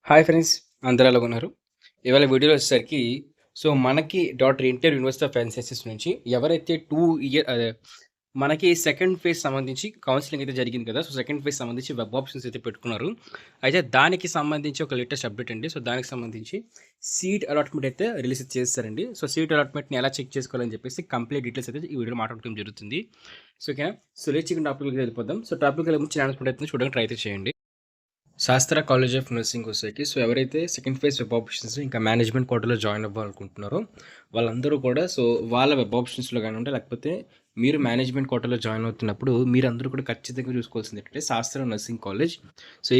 Hi friends, అందరూ ఎలాగున్నారు? ఇవాళ వీడియోలో వచ్చేసరికి మనకి doctor NTR university of health sciences నుంచి ఎవరైతే 2 మనకి సెకండ్ ఫేజ్ సంబంధించి కౌన్సెలింగ్ అయితే జరిగింది కదా! సెకండ్ ఫేజ్ సంబంధించి వెబ్ ఆప్షన్స్ అయితే పెట్టుకున్నారు. అయితే దానికి సంబంధించి ఒక లేటెస్ట్ అప్డేట్ అండి. దానికి సంబంధించి సీట్ అలాట్‌మెంట్ అయితే రిలీజ్ చేసేసారండి. సీట్ అలాట్‌మెంట్‌ని ఎలా చెక్ చేసుకోవాలని చెప్పేసి కంప్లీట్ డీటెయిల్స్ అయితే ఈ వీడియోలో మాట్లాడుకోవడం జరుగుతుంది. ఓకేనా? లేట్ చేయకుండా టాపిక్‌లోకి వెళ్ళిపోదాం. టాపిక్‌కి వెళ్ళే ముందు ఛానల్ అయితే చూడడానికి ట్రై అయితే చేయండి. శాస్త్ర కాలేజ్ ఆఫ్ నర్సింగ్ వచ్చేకి ఎవరైతే సెకండ్ ఫేజ్ వెబ్ ఆప్షన్స్ ఇంకా మేనేజ్మెంట్ కోటాలో జాయిన్ అవ్వాలనుకుంటున్నారో వాళ్ళందరూ కూడా వాళ్ళ వెబ్ ఆప్షన్స్లో కానివ్వండి లేకపోతే మీరు మేనేజ్మెంట్ కోటాలో జాయిన్ అవుతున్నప్పుడు మీరందరూ కూడా ఖచ్చితంగా చూసుకోవాల్సింది ఏంటంటే శాస్త్ర నర్సింగ్ కాలేజ్.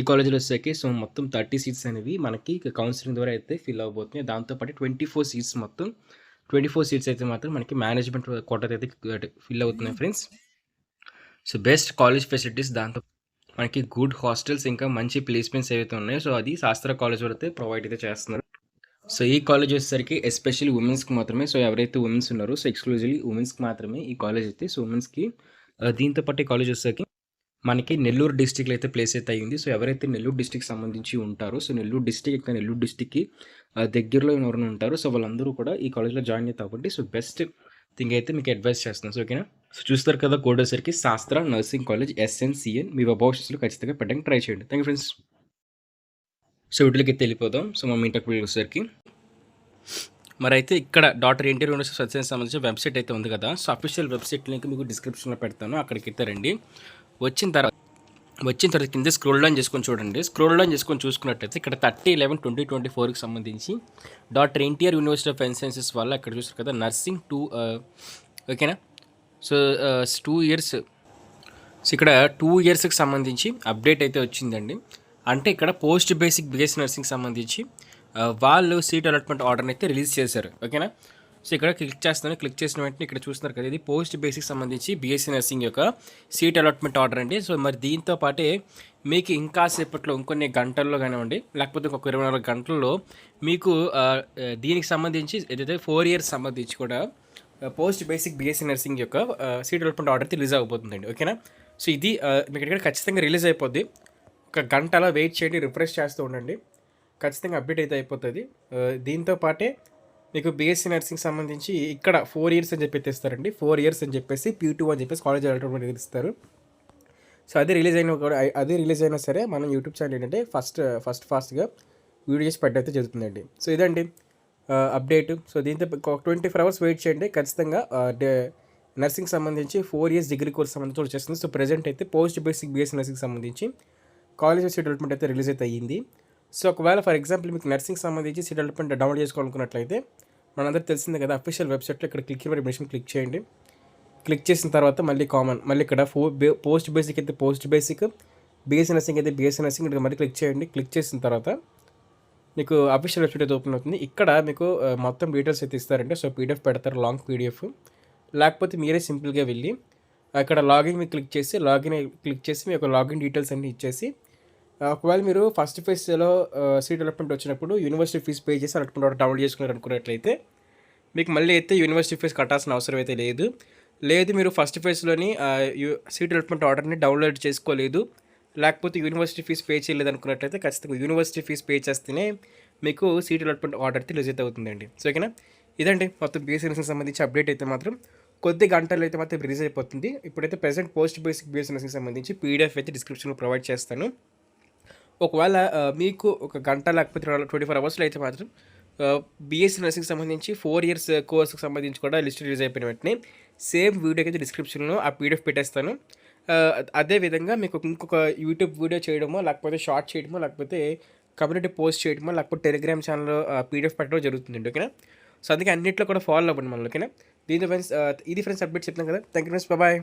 ఈ కాలేజ్లో వచ్చేకి మొత్తం 30 సీట్స్ అనేవి మనకి కౌన్సిలింగ్ ద్వారా అయితే ఫిల్ అవ్వబోతున్నాయి. దాంతోపాటు 24 సీట్స్ మొత్తం 24 సీట్స్ అయితే మాత్రం మనకి మేనేజ్మెంట్ కోటా అయితే ఫిల్ అవుతున్నాయి ఫ్రెండ్స్. బెస్ట్ కాలేజ్ ఫెసిలిటీస్ దాంతో మనకి గుడ్ హాస్టల్స్ ఇంకా మంచి ప్లేస్మెంట్స్ ఏవైతే ఉన్నాయో అది శాస్త్ర కాలేజ్ అయితే ప్రొవైడ్ అయితే చేస్తున్నారు. ఈ కాలేజ్ వచ్చేసరికి ఎస్పెషల్లీ ఉమెన్స్కి మాత్రమే. ఎవరైతే ఉమెన్స్ ఉన్నారో ఎక్స్క్లూజివ్లీ ఉమెన్స్కి మాత్రమే ఈ కాలేజ్ అయితే. ఉమెన్స్కి దీంతో పాటు ఈ కాలేజ్ వచ్చేసరికి మనకి నెల్లూరు డిస్టిక్లో అయితే ప్లేస్ అయితే అయ్యింది. ఎవరైతే నెల్లూరు డిస్టిక్ సంబంధించి ఉంటారో నెల్లూరు డిస్టిక్ ఇంకా నెల్లూరు డిస్టిక్కి దగ్గరలో ఎవరైనా ఉంటారో వాళ్ళందరూ కూడా ఈ కాలేజ్లో జాయిన్ అవుతారు. కాబట్టి బెస్ట్ థింగ్ అయితే మీకు అడ్వైస్ చేస్తున్నాను. ఓకేనా? చూస్తారు కదా, కోడ్ వచ్చేసరికి శాస్త్ర నర్సింగ్ కాలేజ్ SNCN. మీ వెబ్ ఆప్షన్స్లో ఖచ్చితంగా పెట్టడానికి ట్రై చేయండి. Thank you friends. వీటికి వెళ్ళిపోదాం. మా ఇంటర్కి వచ్చేసరికి మరి అయితే ఇక్కడ డాక్టర్ ఎన్టీఆర్ యూనివర్సిటీ సత్యానికి సంబంధించిన వెబ్సైట్ అయితే ఉంది కదా. అఫీషియల్ వెబ్సైట్ లింక్ మీకు డిస్క్రిప్షన్లో పెడతాను, అక్కడికి ఇస్తారండి. వచ్చిన తర్వాత కింద స్క్రోల్ డౌన్ చేసుకొని చూడండి. స్క్రోల్ డౌన్ చేసుకొని చూసుకున్నట్టయితే ఇక్కడ 30/11/2024కి సంబంధించి doctor NTR university of health sciences వల్ల ఇక్కడ చూస్తారు కదా నర్సింగ్ 2. ఓకేనా? 2 ఇయర్స్. ఇక్కడ 2 ఇయర్స్కి సంబంధించి అప్డేట్ అయితే వచ్చిందండి. అంటే ఇక్కడ పోస్ట్ బేసిక్ BSc నర్సింగ్ సంబంధించి వాళ్ళు సీట్ అలాట్మెంట్ ఆర్డర్ని అయితే రిలీజ్ చేశారు. ఓకేనా? ఇక్కడ క్లిక్ చేస్తాను. క్లిక్ చేసిన వెంటనే ఇక్కడ చూస్తున్నారు కదా, ఇది పోస్ట్ బేసిక్ సంబంధించి BSc నర్సింగ్ యొక్క సీట్ అలాట్మెంట్ ఆర్డర్ అండి. మరి దీంతో పాటే మీకు ఇంకా సేపట్లో ఇంకొన్ని గంటల్లో కానివ్వండి లేకపోతే ఇంకొక 24 గంటల్లో మీకు దీనికి సంబంధించి ఏదైతే 4 ఇయర్స్ సంబంధించి కూడా పోస్ట్ బేసిక్ BSc నర్సింగ్ యొక్క సీట్ అలాట్మెంట్ ఆర్డర్ అయితే రిలీజ్ అయిపోతుందండి. ఓకేనా? ఇది మీకు ఇక్కడ ఖచ్చితంగా రిలీజ్ అయిపోద్ది. ఒక గంట అలా వెయిట్ చేయండి, రిఫ్రెష్ చేస్తూ ఉండండి, ఖచ్చితంగా అప్డేట్ అయితే అయిపోతుంది. దీంతో పాటే మీకు BSc నర్సింగ్ సంబంధించి ఇక్కడ 4 ఇయర్స్ అని చెప్పి తెస్తారండి. 4 ఇయర్స్ అని చెప్పేసి P2 అని చెప్పేసి కాలేజ్ అలాట్మెంట్ ఇస్తారు. అదే రిలీజ్ అయినా సరే మనం యూట్యూబ్ ఛానల్ ఏంటంటే ఫాస్ట్గా వీడియో చేసి పెట్టయితే జరుగుతుందండి. ఇదండి అప్డేట్. దీంతో 24 అవర్స్ వెయిట్ చేయండి, ఖచ్చితంగా నర్సింగ్ సంబంధించి 4 ఇయర్స్ డిగ్రీ కోర్స్ సంబంధించి వచ్చేస్తుంది. ప్రెజెంట్ అయితే పోస్ట్ బేసిక్ BSc నర్సింగ్ సంబంధించి కాలేజ్ సీట్ అలాట్మెంట్ అయితే రిలీజ్ అయితే అయ్యింది. ఒకవేళ ఫర్ ఎగ్జాంపుల్ మీకు నర్సింగ్ సంబంధించి సీట్ అలాట్మెంట్ డౌన్లోడ్ చేసుకోవాలనుకున్నట్లయితే మనందరికీ తెలిసిందే కదా, అఫీషియల్ వెబ్సైట్లో ఇక్కడ క్లిక్ హియర్ మిషన్ క్లిక్ చేయండి. క్లిక్ చేసిన తర్వాత మళ్ళీ ఇక్కడ పోస్ట్ బేసిక్ అయితే పోస్ట్ బేసిక్, BSc నర్సింగ్ అయితే BSc నర్సింగ్ ఇక్కడ మళ్ళీ క్లిక్ చేయండి. క్లిక్ చేసిన తర్వాత మీకు అఫీషియల్ వెబ్సైట్ అయితే ఓపెన్ అవుతుంది. ఇక్కడ మీకు మొత్తం డీటెయిల్స్ అయితే ఇస్తారంటే PDF పెడతారు, లాంగ్ PDF. లేకపోతే మీరే సింపుల్గా వెళ్ళి అక్కడ లాగిన్ మీద క్లిక్ చేసి మీ యొక్క లాగిన్ డీటెయిల్స్ అన్నీ ఇచ్చేసి ఒకవేళ మీరు ఫస్ట్ ఫేజ్లో సీట్ అలాట్మెంట్ వచ్చినప్పుడు యూనివర్సిటీ ఫీజు పే చేసి అలాట్మెంట్ ఆర్డర్ డౌన్లోడ్ చేసుకున్నారు అనుకున్నట్లయితే మీకు మళ్ళీ అయితే యూనివర్సిటీ ఫీజు కట్టాల్సిన అవసరం అయితే లేదు. మీరు ఫస్ట్ ఫేజ్లోని సీట్ అలాట్మెంట్ ఆర్డర్ని డౌన్లోడ్ చేసుకోలేదు, లేకపోతే యూనివర్సిటీ ఫీజు పే చేయలేదు అనుకున్నట్లయితే ఖచ్చితంగా యూనివర్సిటీ ఫీజు పే చేస్తేనే మీకు సీట్ అలాట్మెంట్ ఆర్డర్ అయితే రిలీజ్ అయితే అవుతుందండి. ఓకేనా? ఇదండి మొత్తం BSc నర్సింగ్ సంబంధించి అప్డేట్ అయితే మాత్రం కొద్ది గంటలు అయితే మాత్రం రిలీజ్ అయిపోతుంది. ఇప్పుడైతే present post basic BSc nursing సంబంధించి PDF అయితే డిస్క్రిప్షన్లో ప్రొవైడ్ చేస్తాను. ఒకవేళ మీకు ఒక గంట లేకపోతే 24 అవర్స్లో అయితే మాత్రం BSc నర్సింగ్ సంబంధించి 4 ఇయర్స్ కోర్సుకు సంబంధించి కూడా లిస్ట్ రిలీజ్ అయిపోయిన వెంటనే సేమ్ వీడియోకి అయితే డిస్క్రిప్షన్లో ఆ PDF పెట్టేస్తాను. అదేవిధంగా మీకు ఇంకొక యూట్యూబ్ వీడియో చేయడమో లేకపోతే షార్ట్ చేయడమో లేకపోతే కమ్యూనిటీ పోస్ట్ చేయడమో లేకపోతే టెలిగ్రామ్ ఛానల్లో PDF పెట్టడం జరుగుతుందండి. ఓకేనా? అందుకే అన్నింటిలో కూడా ఫాలో అవ్వండి మనలో. ఓకేనా? దీంతో ఫ్రెండ్స్ ఇది ఫ్రెండ్స్ అప్డేట్ చెప్తాను కదా. Thank you friends, bye.